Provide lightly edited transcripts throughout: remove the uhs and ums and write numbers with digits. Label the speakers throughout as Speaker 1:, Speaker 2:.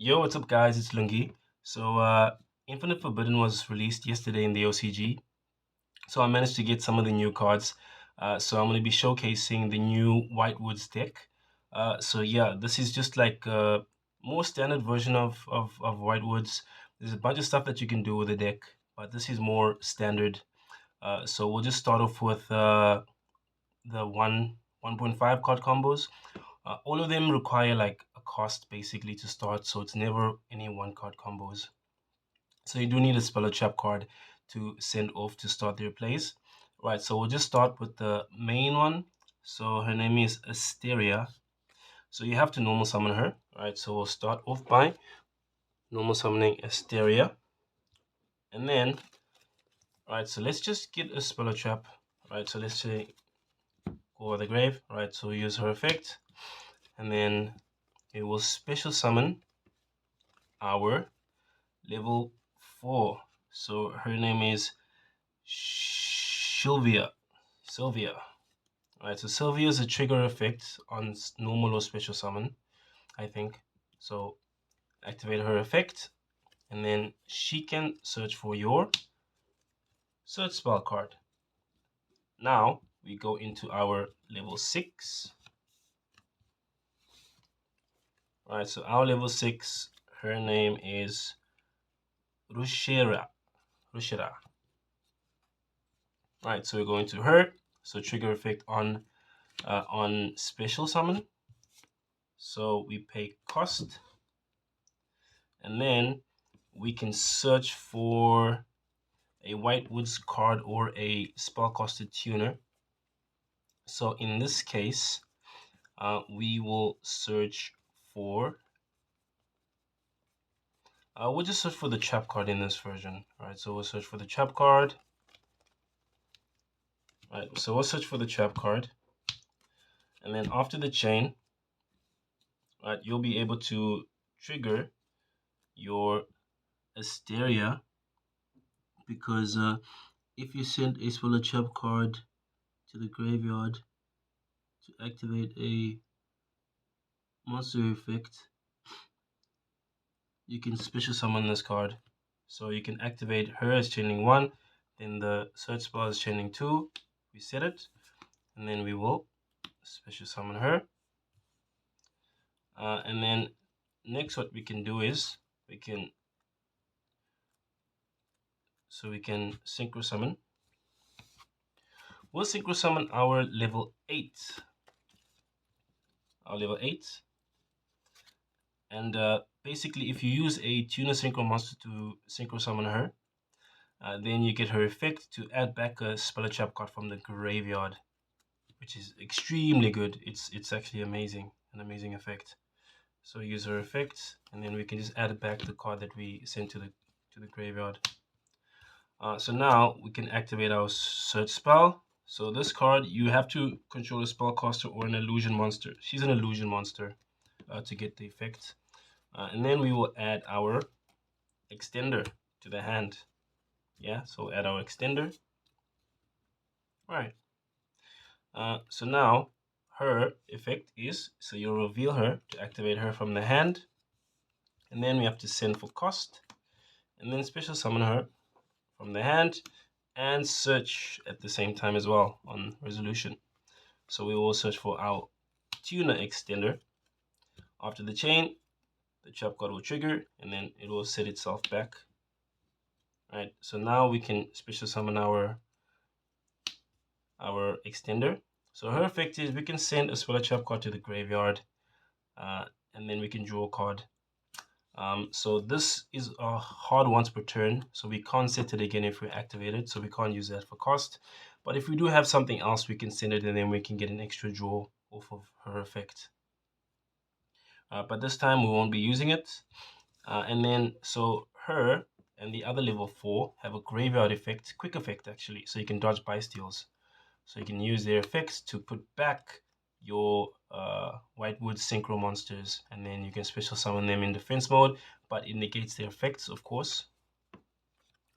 Speaker 1: Yo, what's up, guys? It's Lungi. Infinite Forbidden was released yesterday in the OCG. So I managed to get some of the new cards. So I'm going to be showcasing the new Whitewoods deck. Yeah, this is just like a more standard version of Whitewoods. There's a bunch of stuff that you can do with the deck, but this is more standard. So we'll just start off with the 1.5 card combos. All of them require like a cost basically to start, so it's never any one card combos. So you do need a Speller Trap card to send off to start their plays. Right, so we'll just start with the main one. So her name is Asteria. So you have to normal summon her. Right, so we'll start off by normal summoning Asteria. And then, right, so let's just get a Speller Trap. Right, so let's say go over the grave. Right, so use her effect. And then it will special summon our level 4. So her name is Sylvia. Sylvia. Alright, so Sylvia is a trigger effect on normal or special summon, I think. So activate her effect, and then she can search for your search spell card. Now we go into our level 6. Alright, so our level 6, her name is Rushera. Rushera. Alright, so we're going to her. So trigger effect on special summon. So we pay cost, and then we can search for a Whitewoods card or a spellcasted tuner. So in this case, we will search for. We'll just search for the trap card in this version. Right, so we'll search for the trap card. Right, so we'll search for the trap card, and then after the chain, right, you'll be able to trigger your Asteria, because if you send a Speller Trap card to the graveyard to activate a monster effect, you can special summon this card. So you can activate her as chaining 1, then the search spell is chaining 2, we set it, and then we will special summon her. And then next what we can do is we can synchro summon. We'll synchro summon our level 8. Our level 8. And basically, if you use a tuner synchro monster to synchro summon her, then you get her effect to add back a Speller Trap card from the graveyard, which is extremely good. It's actually amazing, an amazing effect. So use her effect, and then we can just add back the card that we sent to the graveyard. So now we can activate our search spell. So this card, you have to control a spellcaster or an illusion monster. She's an illusion monster to get the effect. And then we will add our extender to the hand. Yeah, so add our extender. All right. So now her effect is, so you'll reveal her to activate her from the hand. And then we have to send for cost. And then special summon her from the hand and search at the same time as well on resolution. So we will search for our tuner extender. After the chain, the trap card will trigger and then it will set itself back. Right, so now we can special summon our extender. So her effect is we can send a Speller Trap card to the graveyard, and then we can draw a card. So this is a hard once per turn, so we can't set it again if we activate it, so we can't use that for cost. But if we do have something else, we can send it and then we can get an extra draw off of her effect. But this time we won't be using it. And then, so her and the other level 4 have a graveyard effect, quick effect actually, so you can dodge buy steals. So you can use their effects to put back your Whitewood Synchro monsters, and then you can special summon them in defense mode, but it negates their effects, of course.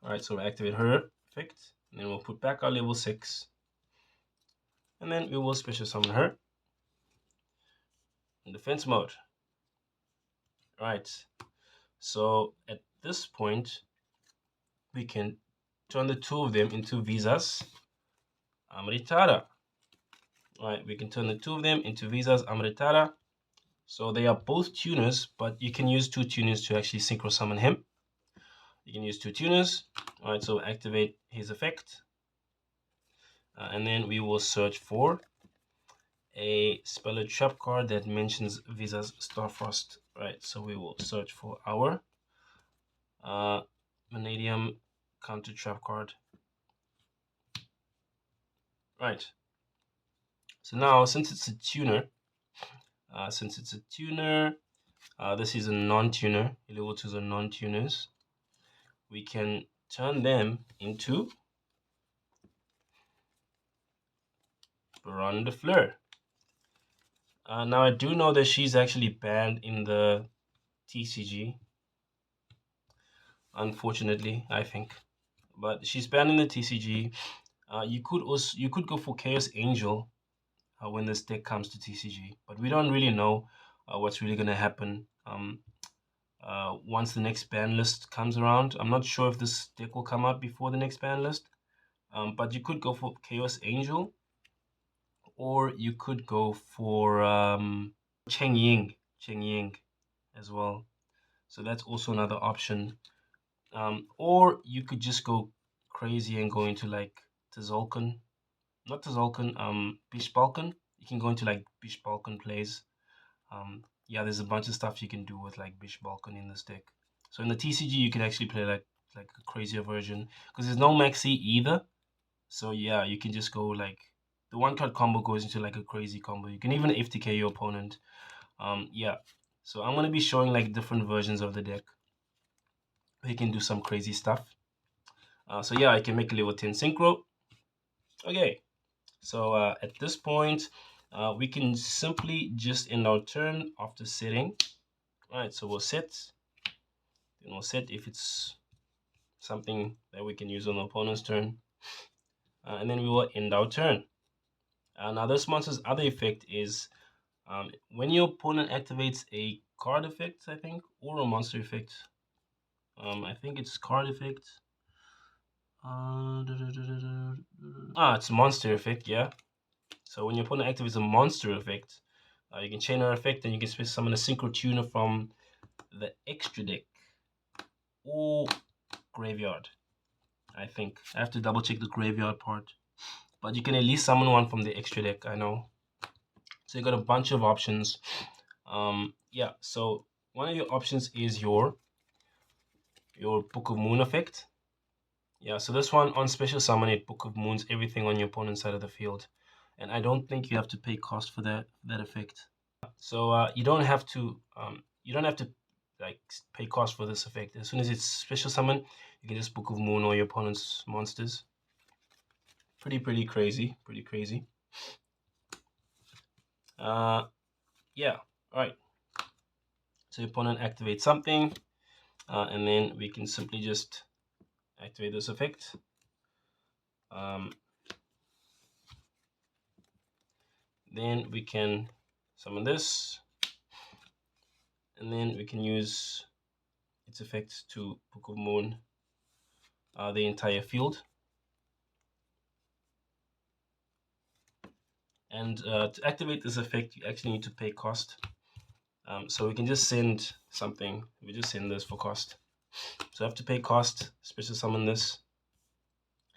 Speaker 1: Alright, so we'll activate her effect, and then we'll put back our level 6, and then we will special summon her in defense mode. Right, So at this point, we can turn the two of them into Visas Amritara. Right, we can turn the two of them into Visas Amritara. So they are both tuners, but you can use two tuners to actually synchro summon him. You can use two tuners. All right, so activate his effect. And then we will search for a speller trap card that mentions Visas Starfrost. Right, so we will search for our Vanadium counter trap card. Right, so now since it's a tuner, this is a non-tuner. Level 2s are non-tuners. We can turn them into Baron de Fleur. Now I do know that she's actually banned in the TCG. Unfortunately, I think, but she's banned in the TCG. You could go for Chaos Angel when this deck comes to TCG, but we don't really know what's really gonna happen. Once the next ban list comes around, I'm not sure if this deck will come out before the next ban list. But you could go for Chaos Angel, or you could go for Cheng Ying as well. So that's also another option. Or you could just go crazy and go into like Tzolk'in, not Tzolk'in, Bish Balkan. You can go into like Bish Balkan plays. Yeah, there's a bunch of stuff you can do with like Bish Balkan in this deck. So in the TCG, you can actually play like a crazier version because there's no maxi either. So yeah, you can just go like the one card combo goes into like a crazy combo. You can even FTK your opponent. Yeah. So I'm gonna be showing like different versions of the deck. You can do some crazy stuff. So yeah, I can make a level 10 synchro. Okay. So at this point, we can simply just end our turn after setting. All right. So we'll set. Then we'll set if it's something that we can use on the opponent's turn, and then we will end our turn. Now this monster's other effect is when your opponent activates a card effect, I think, or a monster effect. I think it's card effect. It's a monster effect, yeah. So when your opponent activates a monster effect, you can chain her effect and you can special summon a synchro tuner from the extra deck or graveyard. I think I have to double check the graveyard part, but you can at least summon one from the extra deck. I know. So you got a bunch of options. Yeah. So one of your options is your Book of Moon effect. Yeah, so this one on special summon it Book of Moons everything on your opponent's side of the field. And I don't think you have to pay cost for that effect. So you don't have to like pay cost for this effect. As soon as it's special summon, you can just Book of Moon all your opponent's monsters. Pretty crazy. Pretty crazy. Yeah, alright. So your opponent activates something, and then we can simply just activate this effect. Then we can summon this, and then we can use its effects to Book of Moon the entire field. And to activate this effect, you actually need to pay cost. So we can just send something. We just send this for cost. So I have to pay cost, special summon this,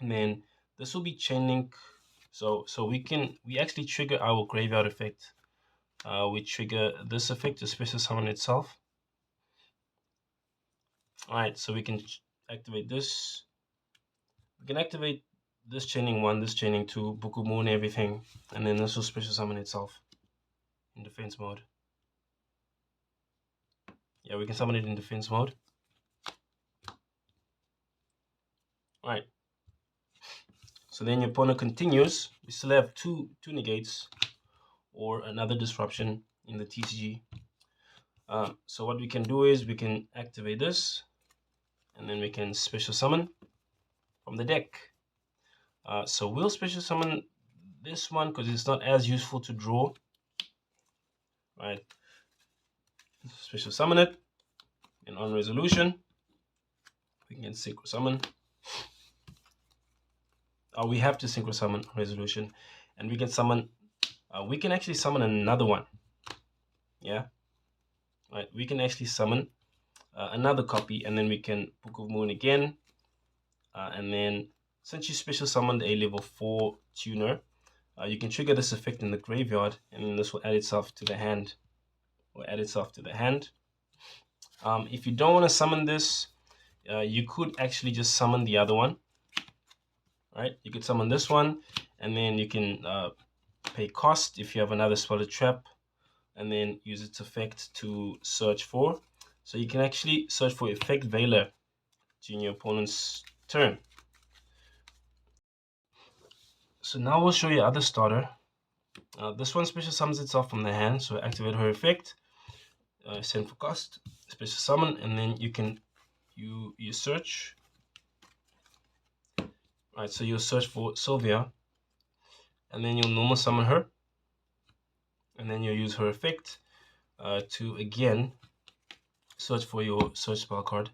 Speaker 1: and then this will be chain link. So we actually trigger our graveyard effect. We trigger this effect to special summon itself. All right, so we can activate this. We can activate this chaining 1, this chaining 2, Book of Moon, everything, and then this will special summon itself in defense mode. Yeah, we can summon it in defense mode. All right. So then your opponent continues. We still have two negates or another disruption in the TCG. So what we can do is we can activate this, and then we can special summon from the deck. So we'll special summon this one because it's not as useful to draw. Right. Special summon it. And on resolution, we can synchro summon. We have to synchro summon on resolution, and we can summon. We can actually summon another one. Yeah, right. We can actually summon another copy, and then we can Book of Moon again, and then since you special summoned a level 4 tuner, you can trigger this effect in the graveyard, and then this will add itself to the hand. If you don't want to summon this, you could actually just summon the other one. Right? You could summon this one, and then you can pay cost if you have another Spell Trap, and then use its effect to search for. So you can actually search for Effect Veiler during your opponent's turn. So now we'll show you other starter. This one special summons itself from the hand, so activate her effect, send for cost, special summon, and then you can you search. Right, so you'll search for Sylvia, and then you'll normal summon her, and then you'll use her effect to again search for your search spell card,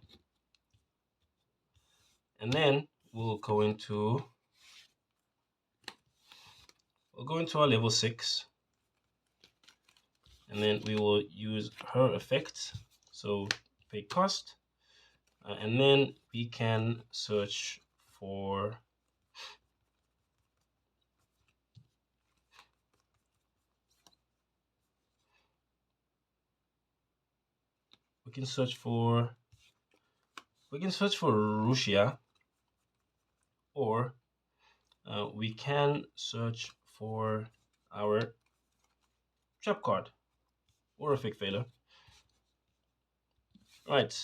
Speaker 1: and then we'll go into our level 6, and then we will use her effect, so pay cost, and then we can search for Rushia, or we can search for our trap card or Effect Veiler. Right,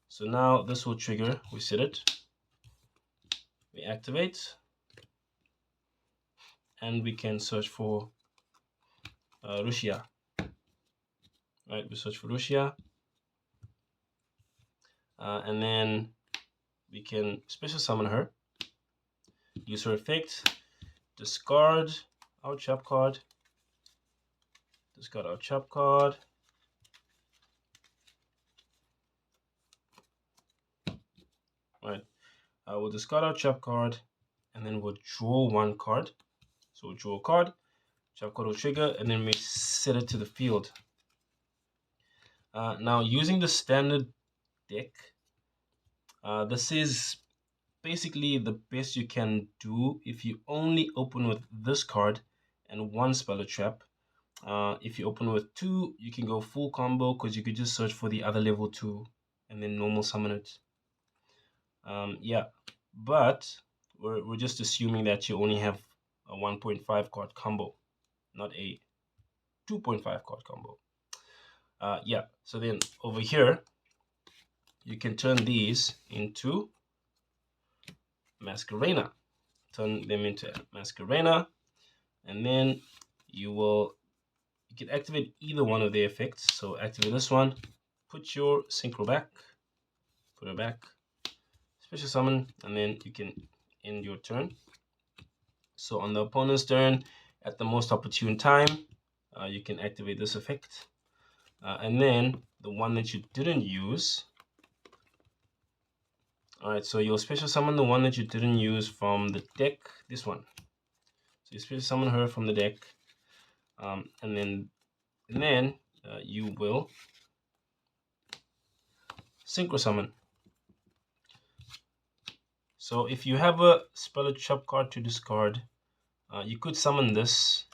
Speaker 1: so now this will trigger. We set it, we activate, and we can search for Rushia. Right, we search for Rushia, and then we can special summon her, use her effect, discard our trap card, Right, we'll discard our trap card, and then we'll draw one card. So we'll draw a card, trap card will trigger, and then we set it to the field. Now, using the standard deck, this is basically the best you can do if you only open with this card and one Speller Trap. If you open with 2, you can go full combo because you could just search for the other level 2 and then normal summon it. Yeah, but we're just assuming that you only have a 1.5 card combo, not a 2.5 card combo. Yeah, so then over here, you can turn these into Masquerena. Turn them into Masquerena, and then you can activate either one of their effects. So activate this one, put your synchro back, put it back, special summon, and then you can end your turn. So on the opponent's turn, at the most opportune time, you can activate this effect. And then the one that you didn't use. Alright, so you'll special summon the one that you didn't use from the deck, this one. So you special summon her from the deck, and then you will synchro summon. So if you have a Speller Trap card to discard, you could summon this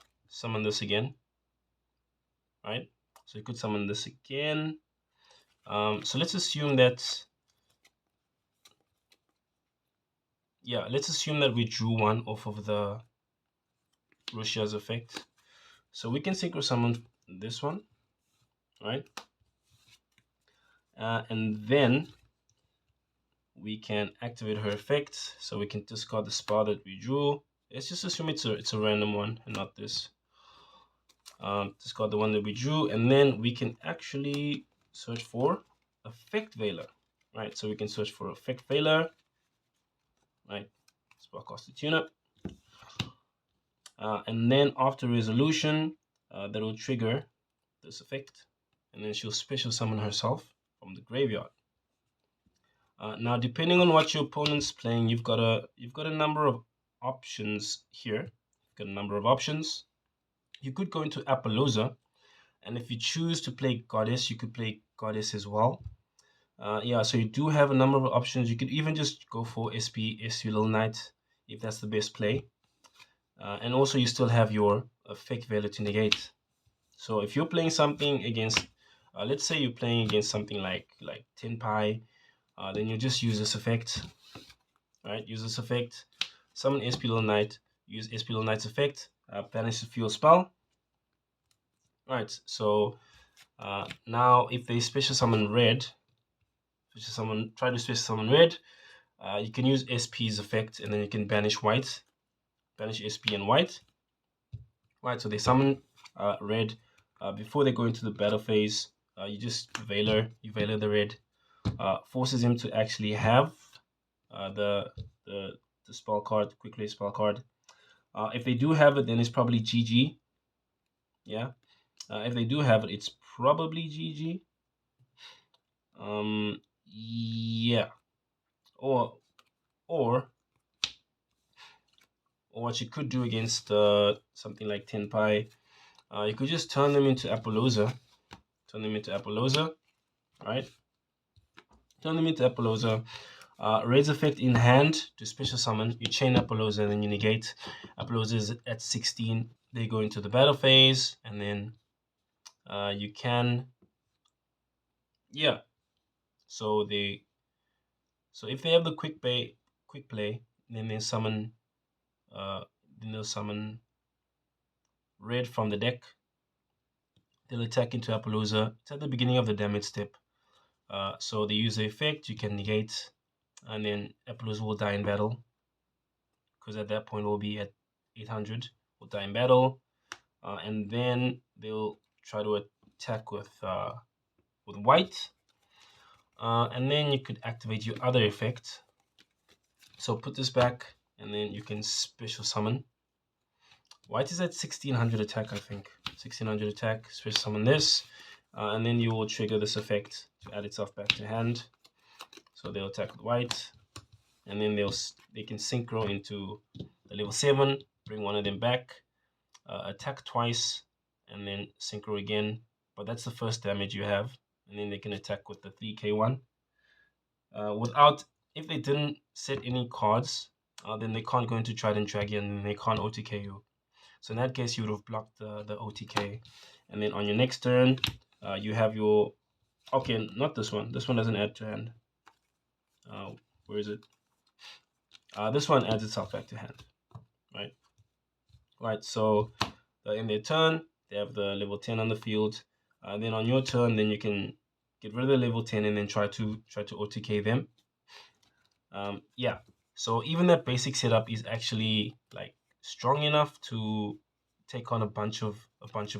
Speaker 1: again, right? So you could summon this again. So let's assume that, we drew one off of the Rushia's effect. So we can synchro summon this one, right? And then we can activate her effect. So we can discard the spell that we drew. Let's just assume it's a random one and not this. Discard the one that we drew, and then we can actually search for Effect Veiler, right? So we can search for Effect Veiler, right? Spell cost to tune up. And then after resolution, that will trigger this effect, and then she'll special summon herself. from the graveyard. Now, depending on what your opponent's playing, you've got a number of options here. You've got a number of options. You could go into Appaloosa, and if you choose to play Goddess, you could play Goddess as well. Yeah, so you do have a number of options. You could even just go for SP Little Knight if that's the best play. And also you still have your fake value to negate. So if you're playing something against, let's say you're playing against something like Tenpai, then you just use this effect, right? Use this effect, summon SP Little Knight, use SP Little Knight's effect, banish the field spell. Right, so now if they special summon red, try to special summon red, you can use SP's effect and then you can banish white, banish SP and white. Right, so they summon red. Before they go into the battle phase, you just Veiler the red, forces him to actually have the spell card, quick play spell card. If they do have it, then it's probably GG. Yeah. If they do have it, it's probably GG. Yeah. Or what you could do against something like Tenpai, you could just turn them into Appaloosa. Right? Turn them into Appaloosa. Raise effect in hand to special summon. You chain Appaloosa and then you negate. Appaloosa is at 16. They go into the battle phase, and then you can, yeah. So if they have the quick play, then they summon, they'll summon red from the deck. They'll attack into Appaloosa. It's at the beginning of the damage step. So they use the effect. You can negate, and then Appaloosa will die in battle, because at that point we'll be at 800. Will die in battle, and then they'll try to attack with white, and then you could activate your other effect. So put this back, and then you can special summon. White is at 1600 attack, I think. 1600 attack, special summon this, and then you will trigger this effect to add itself back to hand. So they'll attack with white, and then they can synchro into the level 7, bring one of them back, attack twice, and then synchro again. But that's the first damage you have, and then they can attack with the 3k one. If they didn't set any cards, then they can't go into Trident Dragon, and they can't OTK you. So in that case, you would have blocked the OTK. And then on your next turn, you have your... Okay, not this one. This one doesn't add to hand. Where is it? This one adds itself back to hand, right? Right, so in their turn, they have the level 10 on the field. Then on your turn, then you can get rid of the level 10 and then try to OTK them. Yeah, so even that basic setup is actually like strong enough to take on a bunch of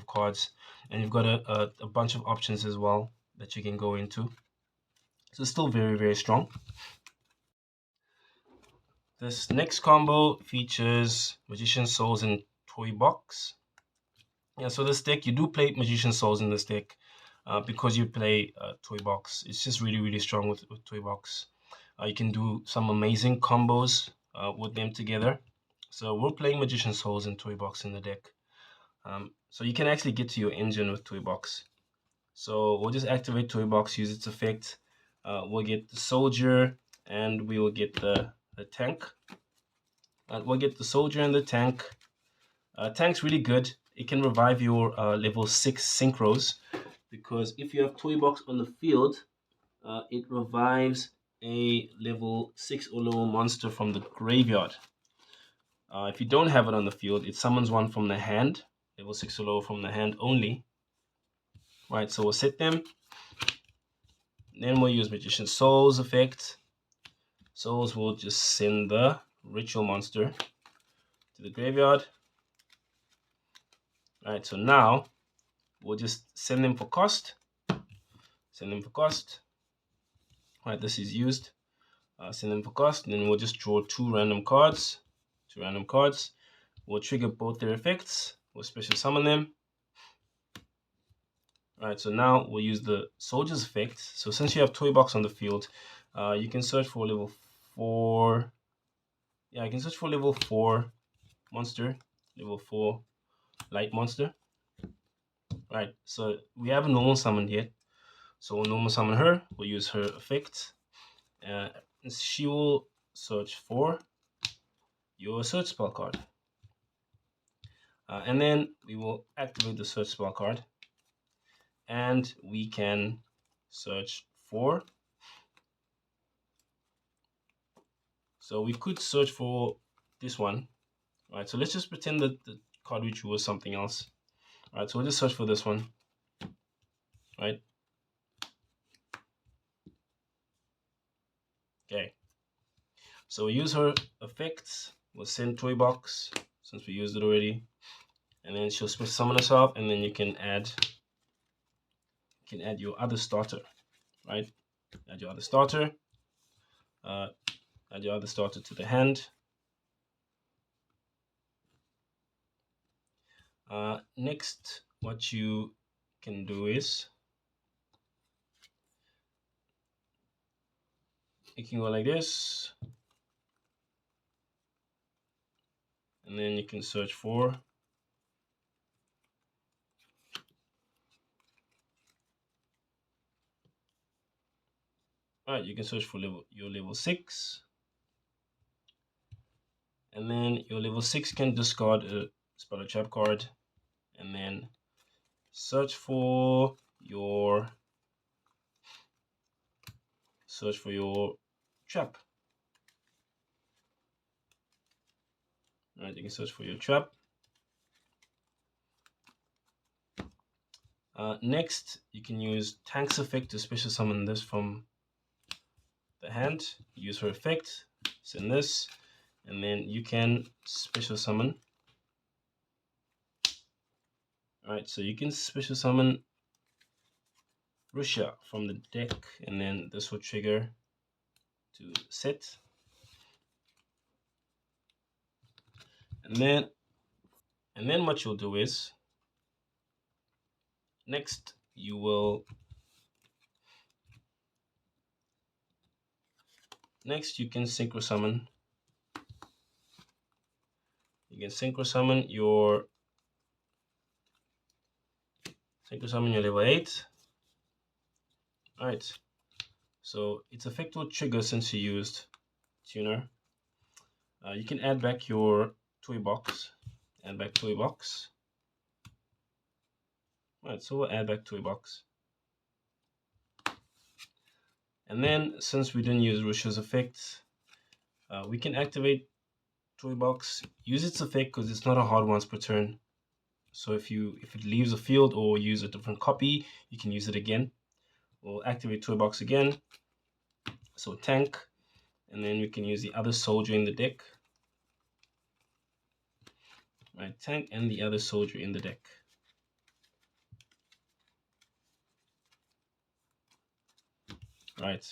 Speaker 1: cards, and you've got a bunch of options as well that you can go into. So it's still very, very strong. This next combo features Magician Souls and Toy Box. Yeah, so this deck, you do play Magician Souls in this deck because you play Toy Box. It's just really, really strong with Toy Box. You can do some amazing combos with them together. So we're playing Magician Souls and Toy Box in the deck. So you can actually get to your engine with Toy Box. So we'll just activate Toy Box, use its effect. We'll get the soldier, and we will get the tank. We'll get the soldier and the tank. Tank's really good. It can revive your level 6 synchros, because if you have Toy Box on the field, it revives a level 6 or lower monster from the graveyard. If you don't have it on the field, it summons one from the hand, level 6 or lower from the hand only. Right, so we'll set them. Then we'll use Magician Souls effect. Souls will just send the ritual monster to the graveyard. Alright, so now we'll just send them for cost. Alright, this is used. Send them for cost, and then we'll just draw two random cards. We'll trigger both their effects. We'll special summon them. All right, so now we'll use the soldier's effect. So since you have toy box on the field, you can search for level 4. Yeah, you can search for level 4 monster, level 4 light monster. All right, so we have a normal summon yet. So we'll normal summon her. We'll use her effect. Uh, she will search for your search spell card. And then we will activate the search spell card. And we can search for. So we could search for this one. All right, so let's just pretend that the card we drew was something else. All right, so we'll just search for this one. Right. Okay. So we use her effects. We'll send toy box since we used it already. And then she'll special summon herself, and then you can add your other starter, right? Add your other starter. Add your other starter to the hand. Next, what you can do is you can go like this, and then you can search for. All right, you can search for your level 6, and then your level 6 can discard a spell trap card, and then search for your trap. All right, you can search for your trap. Next, you can use Tank's effect to special summon this from the hand. Use her effect, send this, and then you can special summon. All right, so you can special summon Russia from the deck, and then this will trigger to set. And then what you'll do is next you can synchro summon. You can synchro summon your level 8. All right. So its effect will trigger since you used tuner. You can add back your toy box. Add back toy box. All right, so we'll add back toy box. And then since we didn't use Russia's effect, we can activate toy box. Use its effect because it's not a hard once per turn. So if it leaves the field or use a different copy, you can use it again. We'll activate toy box again. So tank, and then we can use the other soldier in the deck. Right, tank and the other soldier in the deck. Right.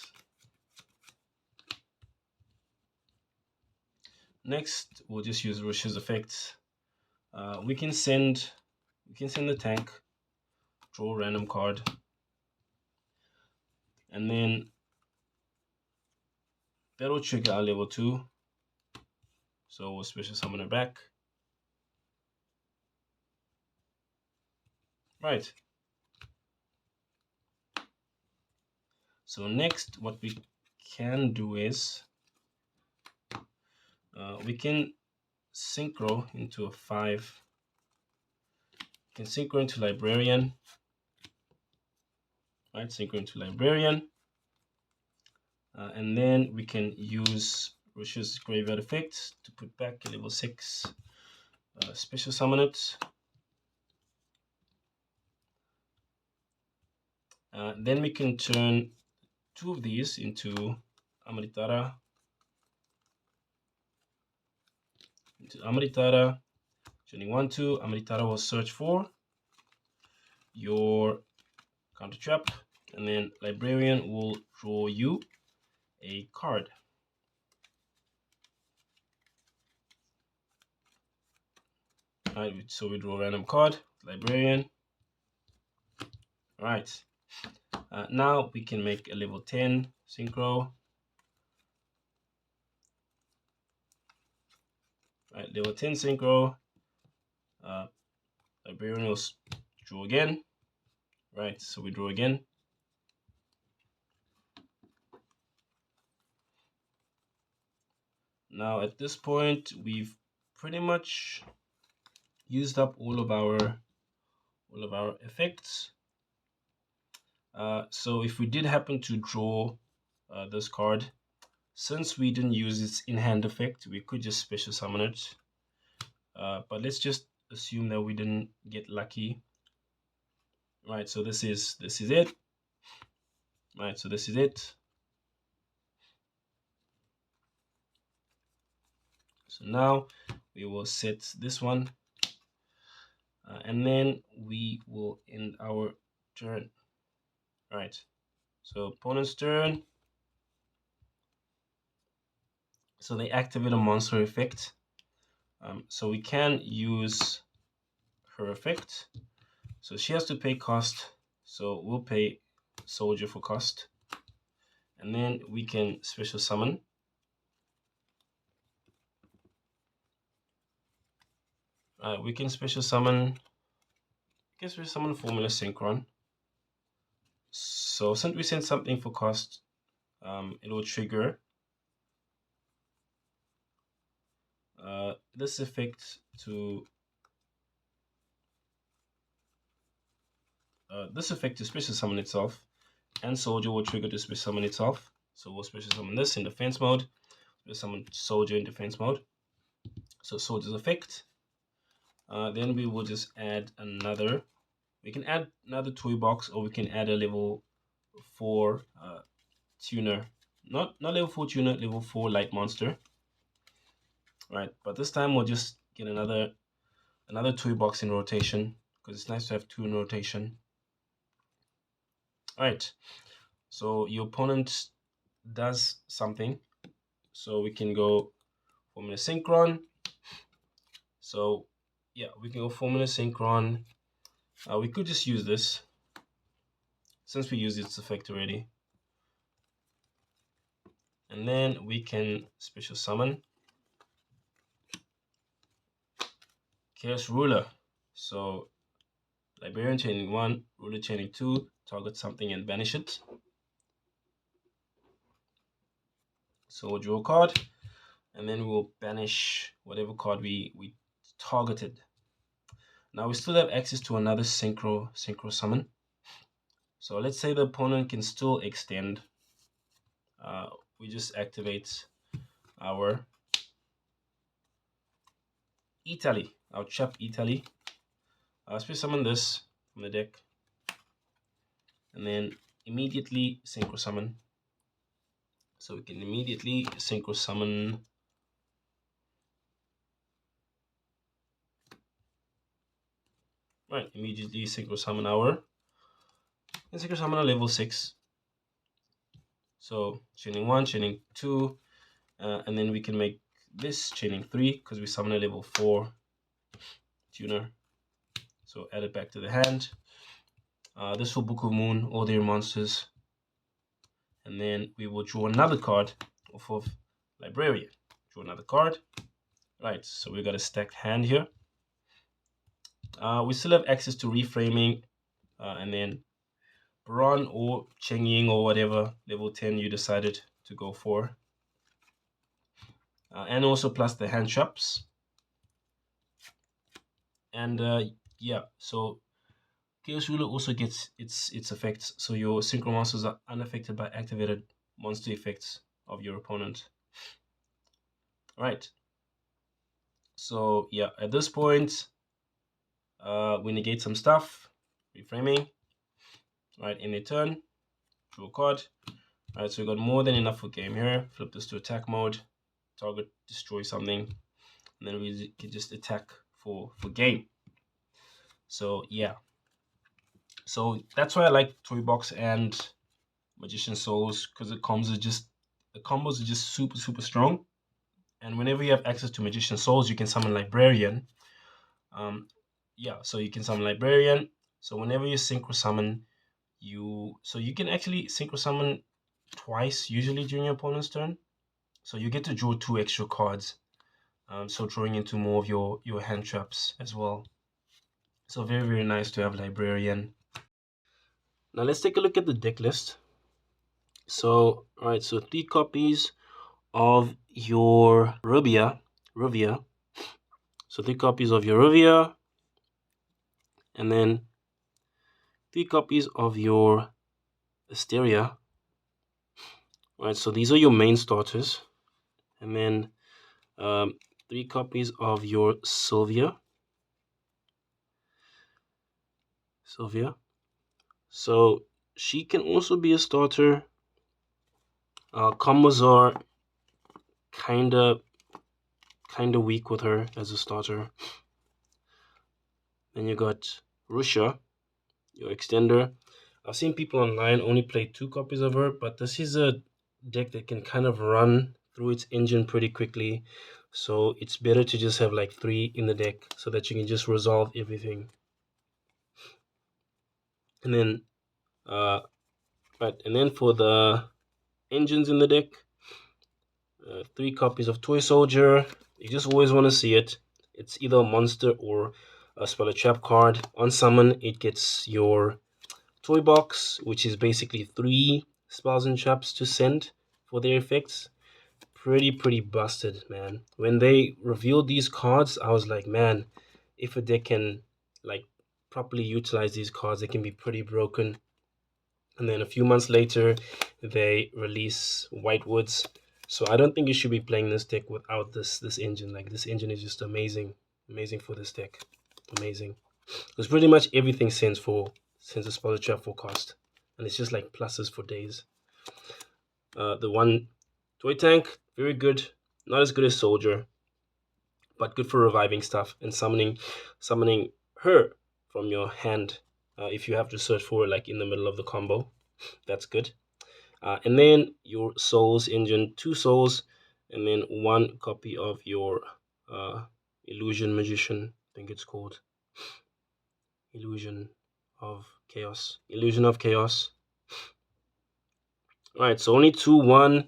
Speaker 1: Next, we'll just use Rush's effects. We can send the tank, draw a random card, and then that'll trigger our level 2. So we'll special summon her back. Right. So next, what we can do is we can synchro into a 5. We can synchro into librarian. Right, synchro into librarian. And then we can use Rush's graveyard effect to put back a level 6. Special summon it. Then we can turn 2 of these into Amritara. Turning 1, 2, Amritara will search for your counter trap, and then librarian will draw you a card. Alright, so we draw a random card, librarian. All right. Now we can make a level 10 synchro. Right, level 10 synchro. Librarian will draw again. Right, so we draw again. Now at this point, we've pretty much used up all of our effects. So if we did happen to draw this card, since we didn't use its in-hand effect, we could just special summon it. But let's just assume that we didn't get lucky. Right, so this is it. Right, so this is it. So now we will set this one, and then we will end our turn. Right, so opponent's turn. So they activate a monster effect. So we can use her effect. So she has to pay cost. So we'll pay soldier for cost. And then we can special summon. We can special summon. I guess we summon Formula Synchron. So since we send something for cost, it will trigger this effect to special summon itself, and soldier will trigger to special summon itself. So we'll special summon this in defense mode, special summon soldier in defense mode. So soldier's effect. Then we will just add another. We can add another toy box, or we can add a level 4 tuner. Not level 4 tuner, level 4 light monster. Right, but this time we'll just get another toy box in rotation, because it's nice to have 2 in rotation. All right, so your opponent does something, so we can go Formula Synchron. So yeah, we can go Formula Synchron. We could just use this since we used its effect already, and then we can special summon Chaos Ruler. So Librarian chaining 1, Ruler chaining 2, target something and banish it. So we'll draw a card, and then we'll banish whatever card we targeted. Now we still have access to another synchro summon. So let's say the opponent can still extend. We just activate our Italy, our chap Italy. Special summon this from the deck, and then immediately synchro summon. So we can immediately synchro summon immediately synchro summon our synchro summon a level 6. So chaining 1, chaining 2, and then we can make this chaining 3 because we summon a level 4 tuner. So add it back to the hand. This will Book of Moon all their monsters, and then we will draw another card off of Librarian. Draw another card. Right, so we got a stacked hand here. We still have access to reframing, and then Baron or Cheng Ying or whatever level 10 you decided to go for. And also plus the hand traps. And yeah, so Chaos Ruler also gets its effects, so your synchro monsters are unaffected by activated monster effects of your opponent. All right. So yeah, at this point, we negate some stuff, reframing. Right, in a turn, draw a card. All right, so we got more than enough for game here. Flip this to attack mode. Target destroy something, and then we can just attack for game. So yeah, so that's why I like Toy Box and Magician Souls, because the combos are just super strong. And whenever you have access to Magician Souls, you can summon Librarian. Yeah, so you can summon Librarian. So whenever you synchro summon, you can actually synchro summon twice usually during your opponent's turn. So you get to draw two extra cards. So drawing into more of your hand traps as well. So very, very nice to have Librarian. Now let's take a look at the deck list. So all right, so 3 copies of your Rubia. So 3 copies of your Rubia, and then 3 copies of your Asteria. All right, so these are your main starters, and then 3 copies of your Sylvia. So she can also be a starter. Combos are kinda weak with her as a starter. Then you got Rusha, your extender. I've seen people online only play 2 copies of her, but this is a deck that can kind of run through its engine pretty quickly. So it's better to just have like 3 in the deck so that you can just resolve everything. And then and then for the engines in the deck, 3 copies of Toy Soldier. You just always want to see it. It's either a monster or a spell a trap card. On summon, it gets your toy box, which is basically 3 spells and traps to send for their effects. Pretty busted, man. When they revealed these cards, I was like, man, if a deck can like properly utilize these cards, they can be pretty broken. And then a few months later, they release Whitewoods. So I don't think you should be playing this deck without this engine. Like this engine is just amazing for this deck, amazing. Because pretty much everything sends a spell trap for cost, and it's just like pluses for days. The one toy tank, very good, not as good as soldier, but good for reviving stuff and summoning her from your hand. If you have to search for it like in the middle of the combo, that's good. And then your souls engine, 2 souls, and then 1 copy of your illusion magician. I think it's called illusion illusion of chaos. All right, so only 2-1.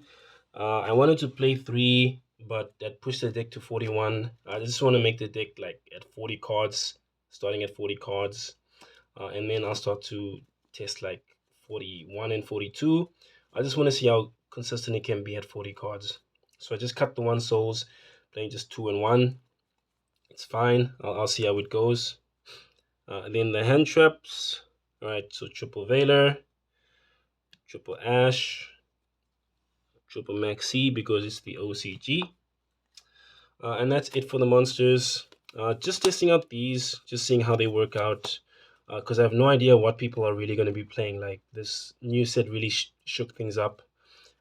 Speaker 1: I wanted to play 3, but that pushed the deck to 41. I just want to make the deck like at 40 cards, starting at 40 cards. And then I'll start to test like 41 and 42. I just want to see how consistent it can be at 40 cards. So I just cut the 1 souls, playing just 2 and 1. It's fine. I'll see how it goes. And then the hand traps. All right, so triple Veiler, triple Ash, triple Maxi because it's the OCG. And that's it for the monsters. Just testing out these, just seeing how they work out. Because I have no idea what people are really going to be playing. Like this new set really shook things up.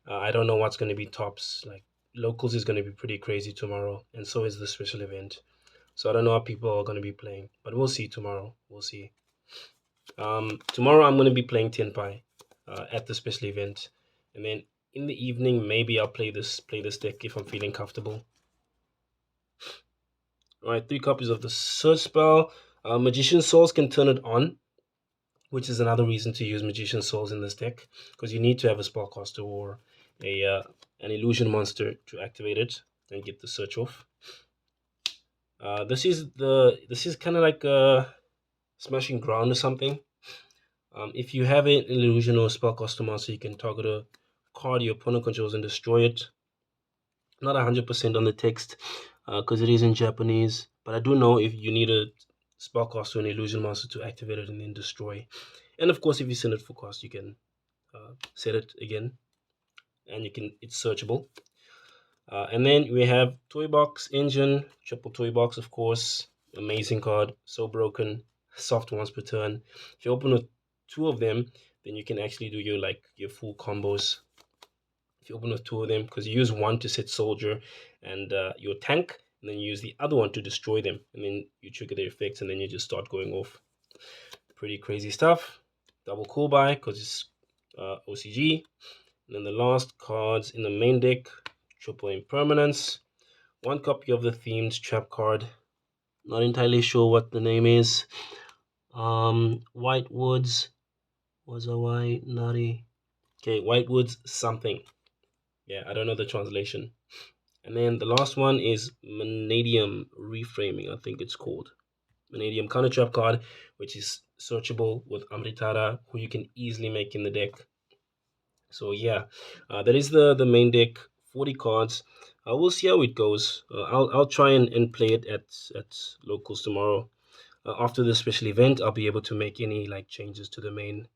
Speaker 1: I don't know what's going to be tops. Like locals is going to be pretty crazy tomorrow, and so is the special event. So I don't know what people are going to be playing, but we'll see tomorrow. We'll see. Tomorrow I'm going to be playing Tenpai at the special event, and then in the evening maybe I'll play this deck if I'm feeling comfortable. All right, 3 copies of the search spell. Magician Souls can turn it on, which is another reason to use Magician Souls in this deck, because you need to have a spellcaster or an illusion monster to activate it and get the search off. This is kind of like a smashing ground or something. If you have an illusion or spellcaster monster, you can target a card your opponent controls and destroy it. Not 100% on the text because it is in Japanese, but I do know if you need a spellcaster or an illusion monster to activate it and then destroy. And of course, if you send it for cost, you can set it again, and it's searchable. And then we have Toy Box Engine, triple Toy Box, of course. Amazing card, so broken, soft once per turn. If you open with 2 of them, then you can actually do your full combos. If you open with 2 of them, because you use 1 to set soldier and your tank, and then you use the other one to destroy them, and then you trigger their effects, and then you just start going off. Pretty crazy stuff. Double cool buy because it's OCG. And then the last cards in the main deck, triple impermanence, 1 copy of the themed trap card. Not entirely sure what the name is. Whitewoods, Was a white naughty. Okay, Whitewoods something. Yeah, I don't know the translation. And then the last one is Vanadium Reframing, I think it's called. Vanadium counter trap card, which is searchable with Amritara, who you can easily make in the deck. So yeah, that is the main deck. 40 cards. We'll see how it goes. I'll try and play it at locals tomorrow. After the special event, I'll be able to make any like changes to the main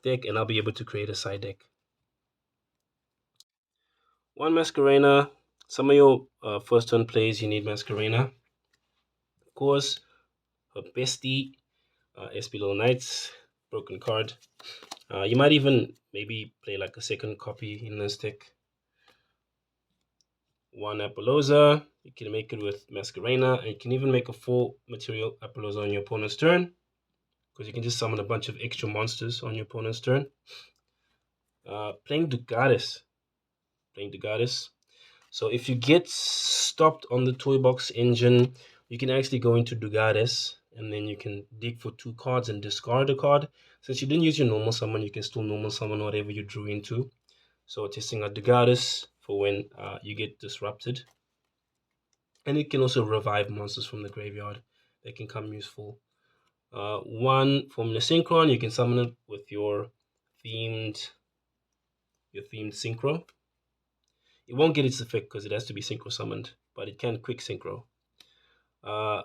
Speaker 1: deck, and I'll be able to create a side deck. One Masquerena. Some of your first turn plays, you need Masquerena. Of course, her bestie, SP Little Knights, broken card. You might even maybe play like a second copy in this deck. One Apollosa. You can make it with Masquerena, and you can even make a 4 material Apollosa on your opponent's turn, because you can just summon a bunch of extra monsters on your opponent's turn. Playing Dugatis. Playing Dugatis. So if you get stopped on the toy box engine, you can actually go into Dugatis, and then you can dig for 2 cards and discard a card. Since you didn't use your normal summon, you can still normal summon whatever you drew into. So testing out Dugatis for when you get disrupted. And it can also revive monsters from the graveyard. They can come useful. One from the Synchron, you can summon it with themed synchro. It won't get its effect because it has to be synchro summoned, but it can quick synchro. Uh,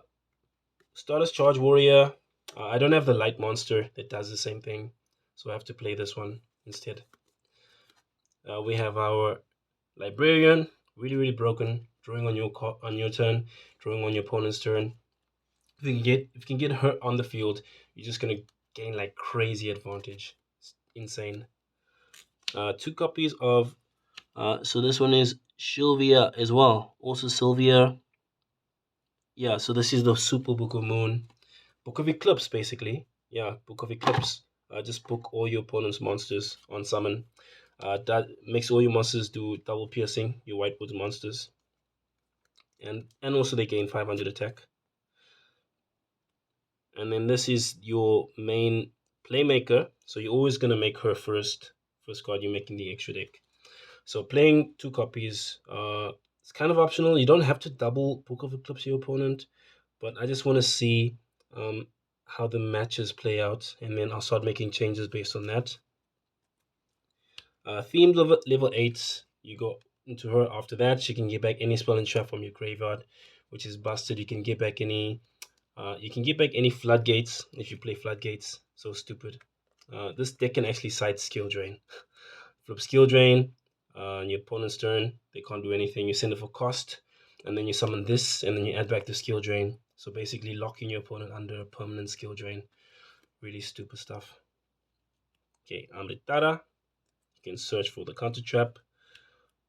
Speaker 1: Stardust Charge Warrior. I don't have the light monster that does the same thing, so I have to play this one instead. We have our Librarian, really broken. Drawing on your turn, drawing on your opponent's turn. If you can get her on the field, you're just gonna gain like crazy advantage. It's insane. 2 copies of so this one is Sylvia as well. Also Sylvia. Yeah, so this is the Super Book of Moon. Book of Eclipse, basically. Yeah, Book of Eclipse. Just book all your opponent's monsters on summon. That makes all your monsters do double piercing, your Whitewoods monsters. And also they gain 500 attack. And then this is your main playmaker. So you're always gonna make her first card you're making the extra deck. So playing 2 copies, it's kind of optional. You don't have to double Book of Eclipse your opponent, but I just want to see how the matches play out, and then I'll start making changes based on that. Themed level 8, you go into her after that. She can get back any spell and trap from your graveyard, which is busted. You can get back any floodgates if you play floodgates. So stupid. This deck can actually side skill drain. Flip skill drain on your opponent's turn. They can't do anything. You send it for cost, and then you summon this, and then you add back the skill drain. So basically locking your opponent under a permanent skill drain. Really stupid stuff. Okay, Amritara. You can search for the counter trap.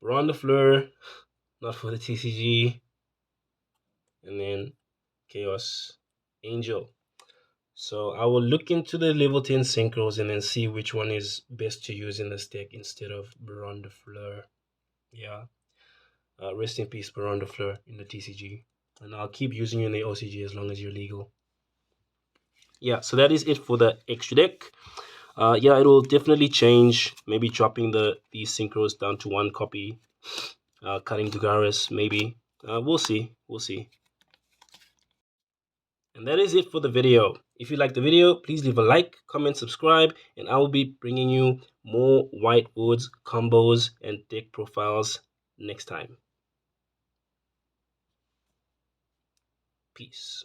Speaker 1: Baron de Fleur, not for the TCG. And then Chaos Angel. So I will look into the level 10 synchros and then see which one is best to use in this deck instead of Baron de Fleur. Yeah. Rest in peace, Baron de Fleur in the TCG. And I'll keep using you in the OCG as long as you're legal. Yeah, so that is it for the extra deck. Yeah, it will definitely change. Maybe dropping these synchros down to 1 copy. Cutting Dugaris, maybe. We'll see. We'll see. And that is it for the video. If you like the video, please leave a like, comment, subscribe, and I will be bringing you more Whitewoods combos and deck profiles next time. Peace.